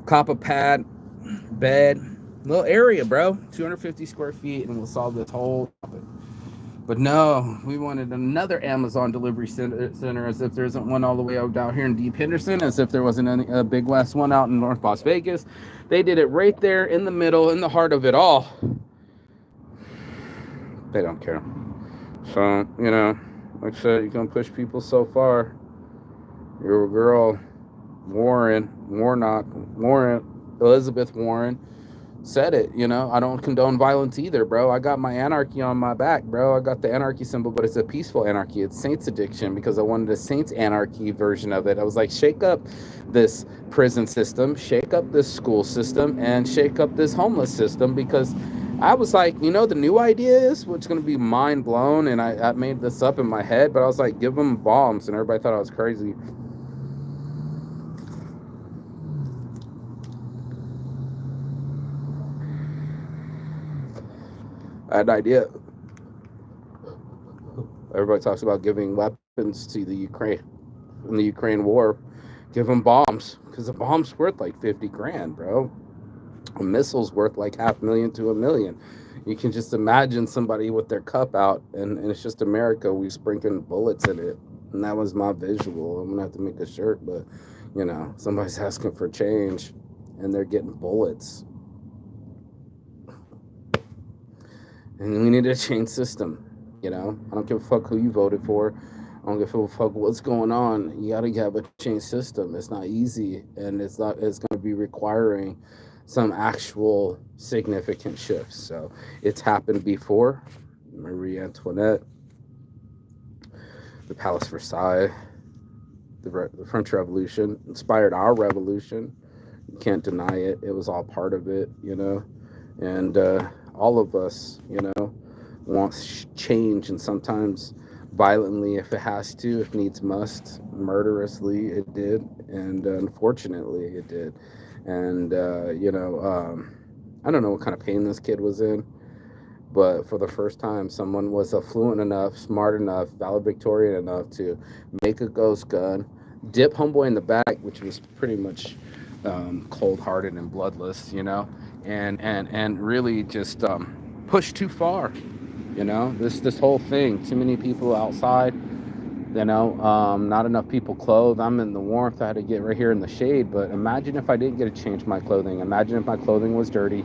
coppa pad, bed, little area, bro. 250 square feet, and we'll solve this whole topic. But no, we wanted another Amazon delivery center, as if there isn't one all the way out down here in Deep Henderson, as if there wasn't a Big West one out in North Las Vegas. They did it right there in the middle, in the heart of it all. They don't care. So, you know, like I said, you can push people so far. Your girl, Elizabeth Warren, said it, you know, I don't condone violence either, bro. I got my anarchy on my back, bro. I got the anarchy symbol, but it's a peaceful anarchy. It's Saints Addiction, because I wanted a Saints anarchy version of it. I was like, shake up this prison system, shake up this school system, and shake up this homeless system, because I was like, you know, the new idea is, which is going to be mind blown, and I made this up in my head, but I was like, give them bombs, and everybody thought I was crazy. I had an idea. Everybody talks about giving weapons to the Ukraine in the Ukraine war. Give them bombs, because a bomb's worth like 50 grand, bro. A missile's worth like $500,000 to $1 million. You can just imagine somebody with their cup out, and it's just America. We sprinkling bullets in it, and that was my visual. I'm gonna have to make a shirt, but you know, somebody's asking for change, and they're getting bullets. And we need a change system, you know? I don't give a fuck who you voted for. I don't give a fuck what's going on. You gotta have a change system. It's not easy, and it's gonna be requiring some actual significant shifts. So it's happened before. Marie Antoinette, the Palace Versailles, the French Revolution inspired our revolution. You can't deny it. It was all part of it, you know? And all of us, you know, wants change, and sometimes violently if it has to, if needs must, murderously it did, and unfortunately it did. And you know, I don't know what kind of pain this kid was in, but for the first time, someone was affluent enough, smart enough, valedictorian enough to make a ghost gun, dip homeboy in the back, which was pretty much cold-hearted and bloodless, you know, and really just push too far, you know. This whole thing, too many people outside, you know, not enough people clothed. I'm in the warmth. I had to get right here in the shade. But imagine if I didn't get to change my clothing. Imagine if my clothing was dirty,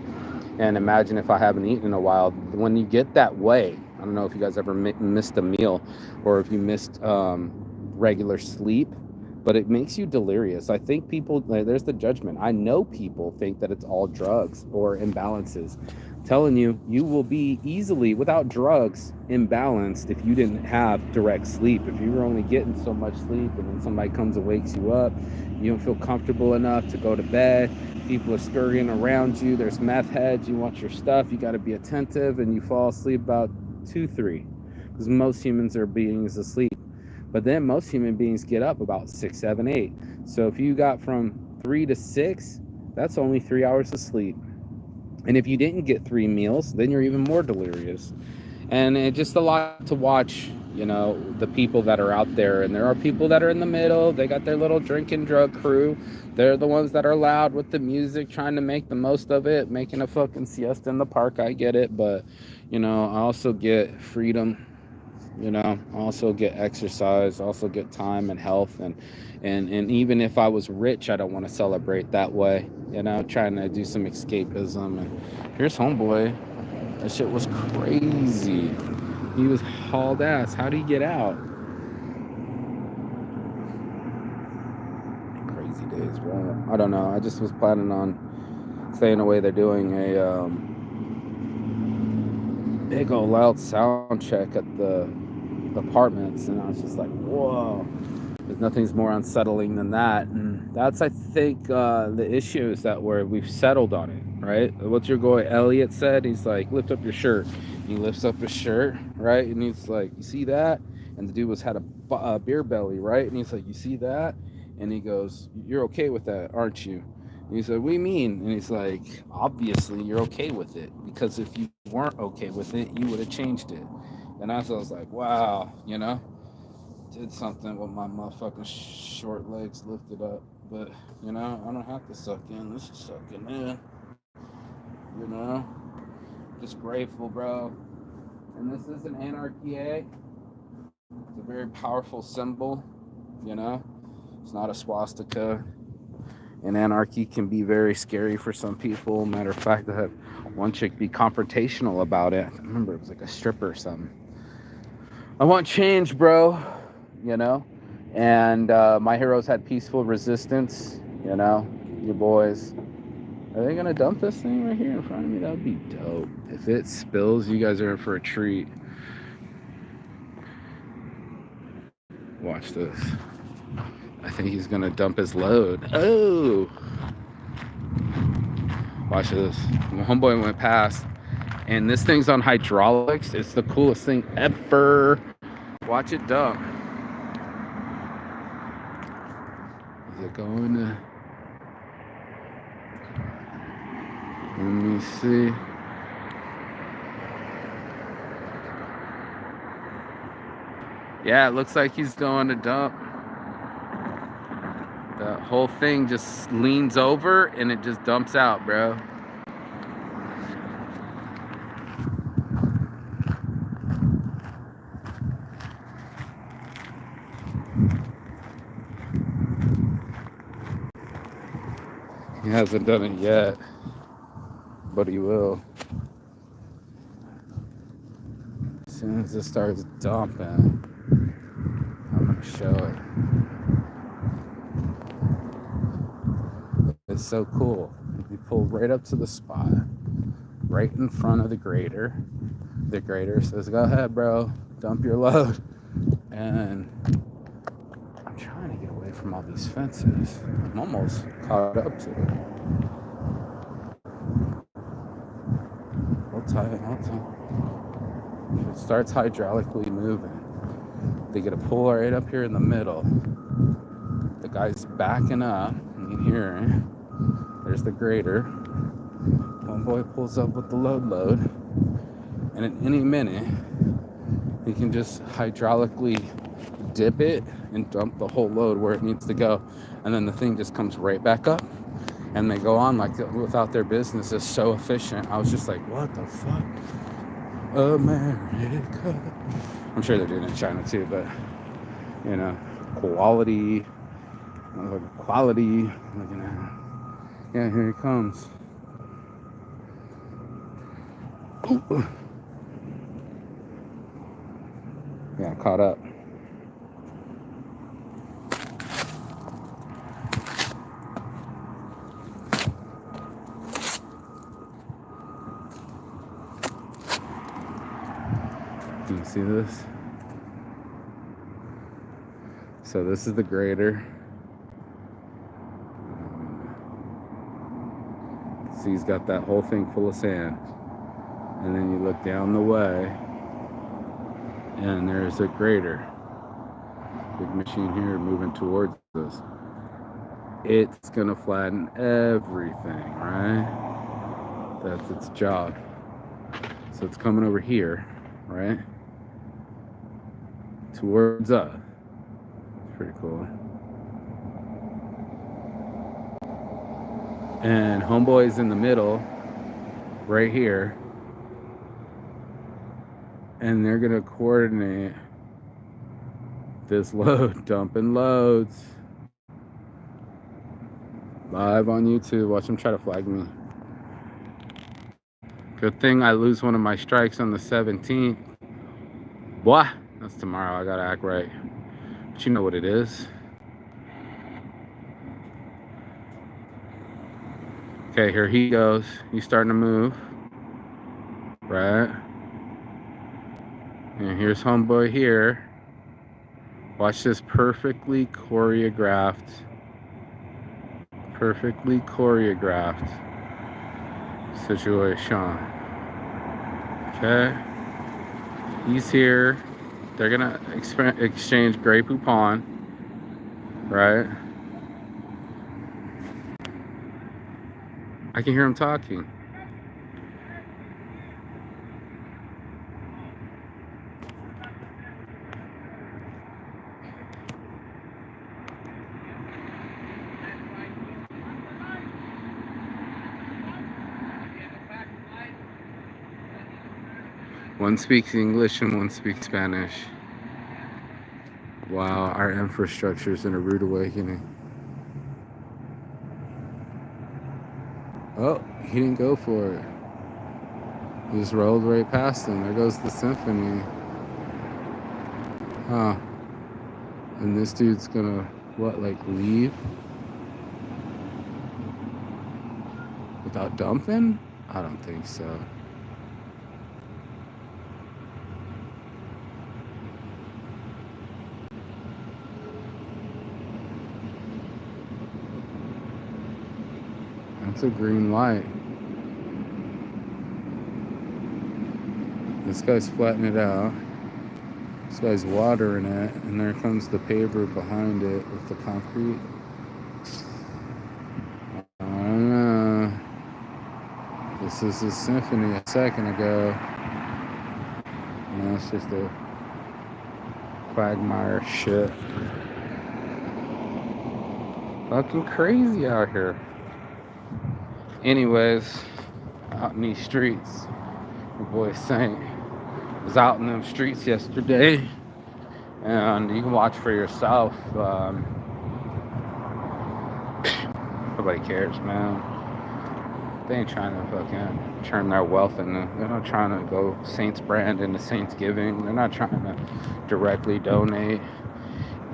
and imagine if I haven't eaten in a while. When you get that way, I don't know if you guys ever missed a meal, or if you missed regular sleep, but it makes you delirious. I think people, there's the judgment. I know people think that it's all drugs or imbalances, Telling you, you will be easily, without drugs, imbalanced if you didn't have direct sleep. If you were only getting so much sleep and then somebody comes and wakes you up, you don't feel comfortable enough to go to bed, people are scurrying around you, there's meth heads, you want your stuff, you got to be attentive, and you fall asleep about 2, 3, because most humans are beings asleep. But then most human beings get up about 6, 7, 8. So if you got from 3 to 6, that's only 3 hours of sleep. And if you didn't get 3 meals, then you're even more delirious. And it's just a lot to watch, the people that are out there. And there are people that are in the middle. They got their little drinking drug crew. They're the ones that are loud with the music, trying to make the most of it, making a fucking siesta in the park. I get it. But, I also get freedom. I also get exercise, also get time and health, and even if I was rich, I don't want to celebrate that way, trying to do some escapism. And here's homeboy. That shit was crazy. He was hauled ass. How did he get out? Crazy days, bro. I don't know. I just was planning on staying away. They're doing a big old loud sound check at the apartments, and I was just like, whoa, there's nothing's more unsettling than that. And that's, I think, the issue is that we've settled on it, right? What's your boy Elliot said? He's like, lift up your shirt. He lifts up his shirt, right? And he's like, you see that? And the dude had a beer belly, right? And he's like, you see that? And he goes, you're okay with that, aren't you? And he said, what do you mean? And he's like, obviously you're okay with it, because if you weren't okay with it, you would have changed it. And I was like, wow, did something with my motherfucking short legs lifted up. But, I don't have to suck in. This is sucking in. Just grateful, bro. And this is an anarchy. It's a very powerful symbol, It's not a swastika. And anarchy can be very scary for some people. Matter of fact, I had one chick be confrontational about it. I remember it was like a stripper or something. I want change, bro, and my heroes had peaceful resistance, your boys. Are they gonna dump this thing right here in front of me? That would be dope. If it spills, you guys are in for a treat. Watch this. I think he's gonna dump his load. Oh! Watch this. My homeboy went past, and this thing's on hydraulics. It's the coolest thing ever. Watch it dump. Is it going to... Let me see. Yeah, it looks like he's going to dump. The whole thing just leans over and it just dumps out, bro. He hasn't done it yet, but he will. As soon as it starts dumping, I'm gonna show it. It's so cool. We pull right up to the spot, right in front of the grader. The grader says, go ahead, bro, dump your load. And I'm trying to get away from all these fences. I'm almost caught up to it. Hold tight. If it starts hydraulically moving, they get a pull right up here in the middle. The guy's backing up, and you can hear it. There's the grader. One boy pulls up with the load, and at any minute, he can just hydraulically dip it and dump the whole load where it needs to go, and then the thing just comes right back up, and they go on like without their business. It's so efficient. I was just like, what the fuck? America. I'm sure they're doing it in China too, but quality. Looking at. Yeah, here he comes. Ooh. Yeah, caught up. You see this? So this is the grader. See, he's got that whole thing full of sand. And then you look down the way, and there's a grader. Big machine here moving towards us. It's gonna flatten everything, right? That's its job. So it's coming over here, right? Towards us. Pretty cool. And homeboy's in the middle, right here. And they're gonna coordinate this load, dumping loads. Live on YouTube. Watch them try to flag me. Good thing I lose one of my strikes on the 17th. What? That's tomorrow. I gotta act right. But you know what it is. Okay, here he goes. He's starting to move. Right? And here's homeboy here. Watch this perfectly choreographed situation. Okay? He's here. They're gonna exchange Grey Poupon. Right? I can hear him talking. One speaks English and one speaks Spanish. Wow, our infrastructure is in a rude awakening. Oh, he didn't go for it. He just rolled right past him. There goes the symphony. Huh. And this dude's gonna, what, like leave? Without dumping? I don't think so. That's a green light. This guy's flattening it out. This guy's watering it, and there comes the paver behind it with the concrete. I don't know. This is a symphony a second ago. Now it's just a quagmire shit. Fucking crazy out here. Anyways, out in these streets, my boy Saint was out in them streets yesterday, and you can watch for yourself. Nobody cares, man. They ain't trying to fucking turn their wealth into, they're not trying to go Saints brand into Saints giving. They're not trying to directly donate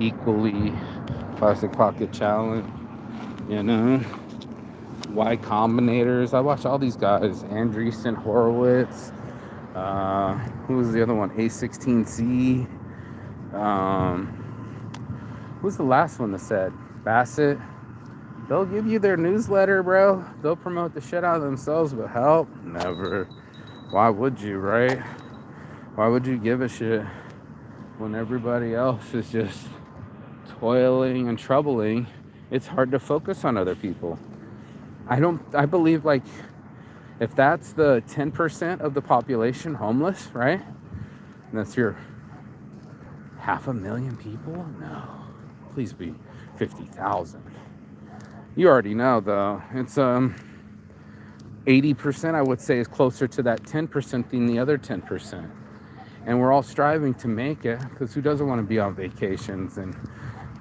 equally. Plastic Pocket Challenge, you know. Y Combinators. I watch all these guys. Andreessen Horowitz. Who was the other one? A16Z. Who's the last one that said? Bassett. They'll give you their newsletter, bro. They'll promote the shit out of themselves, but help? Never. Why would you, right? Why would you give a shit when everybody else is just toiling and troubling? It's hard to focus on other people. I believe, like, if that's the 10% of the population homeless, right? And that's your 500,000 people? No. Please be 50,000. You already know, though. It's 80%, I would say, is closer to that 10% than the other 10%. And we're all striving to make it, because who doesn't want to be on vacations and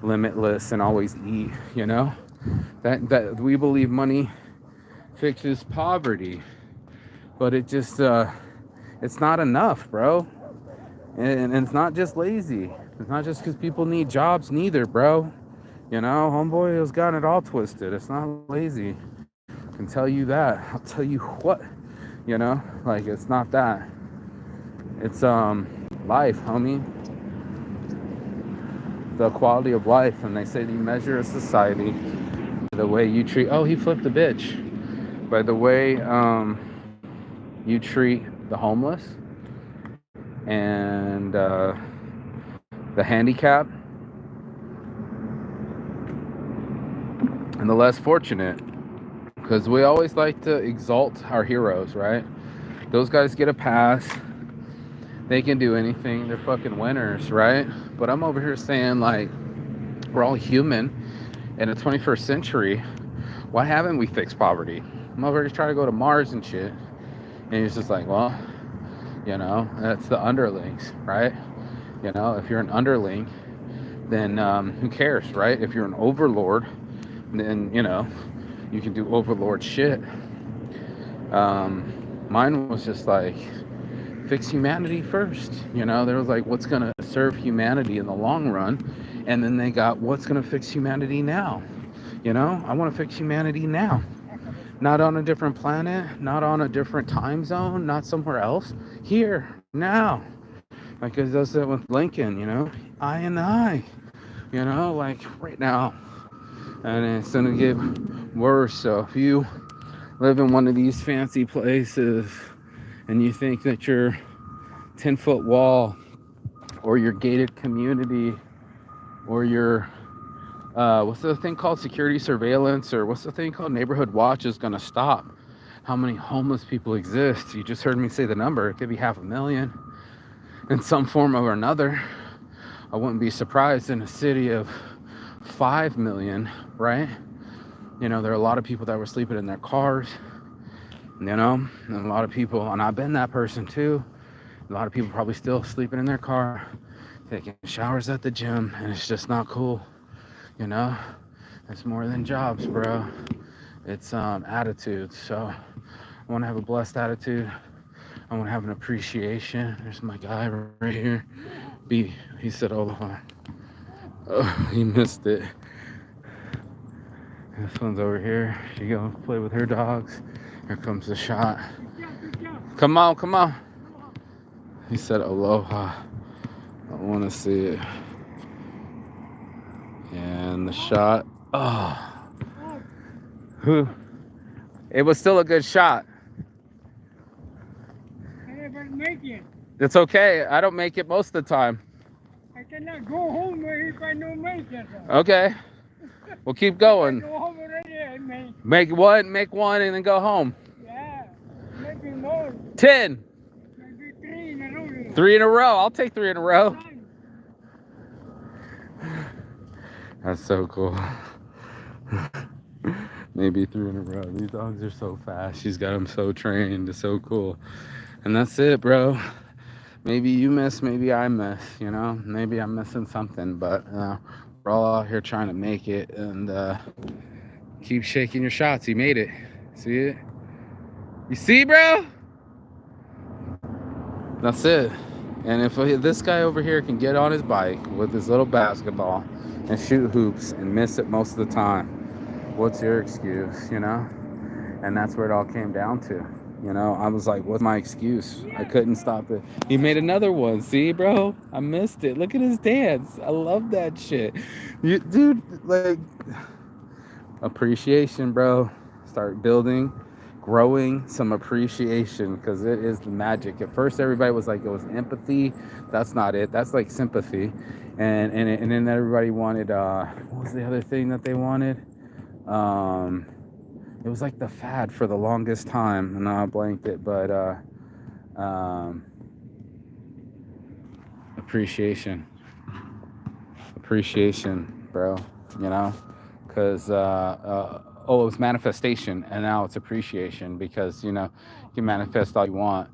limitless and always eat, you know? That we believe money fixes poverty, but it just it's not enough, bro. And it's not just lazy. It's not just because people need jobs neither, bro. You know, homeboy has gotten it all twisted. It's not lazy. I can tell you that. I'll tell you what, you know, like, it's not that. It's life, homie. The quality of life. And they say you measure a society by the way you treat. Oh, he flipped the bitch. By the way you treat the homeless and the handicapped and the less fortunate. Because we always like to exalt our heroes, right? Those guys get a pass. They can do anything. They're fucking winners, right? But I'm over here saying, like, we're all human in the 21st century. Why haven't we fixed poverty? I'm over here trying to go to Mars and shit. And he's just like, well, you know, that's the underlings, right? You know, if you're an underling, then who cares, right? If you're an overlord, then, you know, you can do overlord shit. Mine was just like, fix humanity first. You know, there was like, what's going to serve humanity in the long run? And then they got, what's going to fix humanity now? You know, I want to fix humanity now. Not on a different planet, not on a different time zone, not somewhere else. Here, now. Like it does it with Lincoln, you know? I and I. You know, like right now. And it's going to get worse. So if you live in one of these fancy places and you think that your 10-foot wall or your gated community or your what's the thing called, security surveillance, or what's the thing called, neighborhood watch, is going to stop how many homeless people exist. You just heard me say the number. It could be 500,000 in some form or another. I wouldn't be surprised in a city of 5 million, right? You know, there are a lot of people that were sleeping in their cars, you know, and a lot of people, and I've been that person too, a lot of people probably still sleeping in their car, taking showers at the gym, and it's just not cool, you know? It's more than jobs, bro. It's attitudes. So I want to have a blessed attitude. I want to have an appreciation. There's my guy right here. B, he said, aloha. Oh, he missed it. This one's over here. She goes play with her dogs. Here comes the shot. Come on, come on. He said aloha. I want to see it. And the shot. Oh. Who? It was still a good shot. I never make it. It's okay. I don't make it most of the time. I cannot go home if I don't make it. Okay. We'll keep going. Go home already, I make. Make one, and then go home. Yeah, maybe more. 10. Maybe 3 in a row. 3 in a row. I'll take 3 in a row. That's so cool. Maybe 3 in a row. These dogs are so fast. She's got them so trained. It's so cool. And that's it, bro. Maybe you miss, maybe I miss, you know? Maybe I'm missing something, but we're all out here trying to make it, and keep shaking your shots. He made it. See it? You see, bro? That's it. And if this guy over here can get on his bike with his little basketball and shoot hoops and miss it most of the time, what's your excuse, you know? And that's where it all came down to. You know, I was like, what's my excuse? I couldn't stop it. He made another one. See, bro? I missed it. Look at his dance. I love that shit. Dude, like, appreciation, bro. Start building, growing some appreciation, because it is the magic. At first, everybody was like, it was empathy. That's not it. That's like sympathy. And then everybody wanted, what was the other thing that they wanted? It was like the fad for the longest time, and I blanked it, but appreciation, bro, you know, because it was manifestation, and now it's appreciation, because, you know, you can manifest all you want,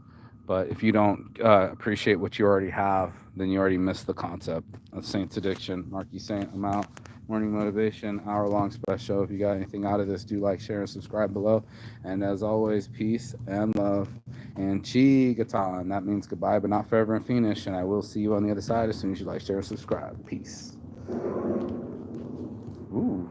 but if you don't appreciate what you already have, then you already missed the concept of Saint's Addiction. Marky Saint, I'm out. Morning motivation, hour-long special. If you got anything out of this, do like, share, and subscribe below. And as always, peace and love and Chi-Gatan. That means goodbye, but not forever and finish. And I will see you on the other side as soon as you like, share, and subscribe. Peace. Ooh.